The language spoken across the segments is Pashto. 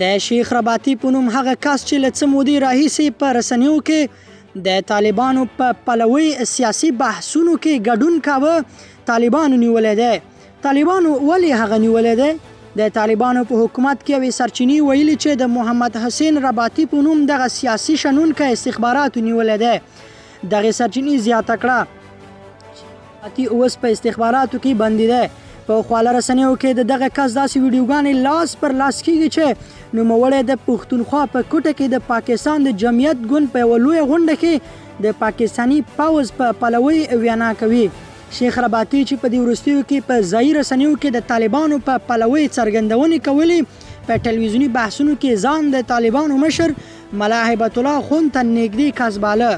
د شیخ رباطي په نوم هغه کس چې له څه مودې راهیسې په رسنیو کې د طالبانو په پلوي سیاسي بحثونو کې ګډون کاوه طالبانو نیولی دی. طالبانو ولې هغه نیولی دی؟ د طالبانو په حکومت کې یوې سرچینې ویلي چې د محمد حسین رباطي په نوم دغه سیاسي شنونکی استخباراتو نیولی دی. دغې سرچینې زیاته کړه رباطي اوس په استخباراتو کې بندي دی. په خواله رسنیو کې د دغه کس داسې ویډیوګانې لاس پر لاس کیږي چې نوموړی د پښتونخوا په کوټه کې د پاکستان د جمعیت ګوند په یوه لویه غونډه کې د پاکستاني پوځ په پلوي وینا کوي. شیخ رباطي چې په دې وروستیو کې په ځایي رسنیو کې د طالبانو په پلوي څرګندونې کولې، په ټلویزیوني بحثونو کې ځان د طالبانو مشر ملا هیبت الله خون ته نږدې کس باله.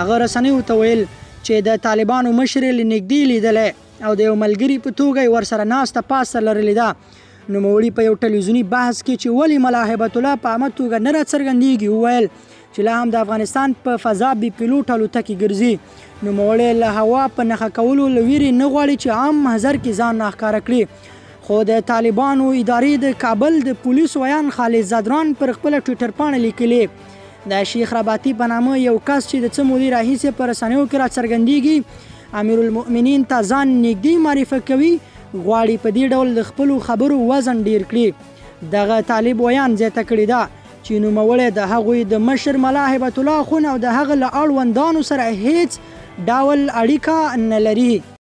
هغه رسنیو ته ویل چې د طالبانو مشر یې له نږدې لیدلی او د یو ملګري په توګه یې ورسره ناسته پاسته لرلې ده. نوموړي په یو ټلویزیوني بحث کې چې ولې ملا هیبت الله په عامه توګه نه راڅرګندېږي وویل چې لا هم د افغانستان په فضا بې پیلوټ الوتکې ګرځي. نوموړی له هوا په نښه کولو له ویرې نه غواړي چې عام محضر کې ځان راښکاره کړي. خو د طالبانو ادارې د کابل د پولیسو ویان خالد زادران پر خپله ټویټر پاڼه لیکلې د شیخ رباطي په نامه یو کس چې د څه مودې راهیسې په رسنیو کې راڅرګندېږي امیرالمؤمنین ته ځان نږدې معرفي کوي، غواړي په دې ډول د خپلو خبرو وزن ډیر کړي. دغه طالب ویان زیاته کړې ده چې نوموړی د هغوی د مشر ملا هیبت الله خون او د هغه له اړوندانو سره هیڅ ډول اړیکه نه لري.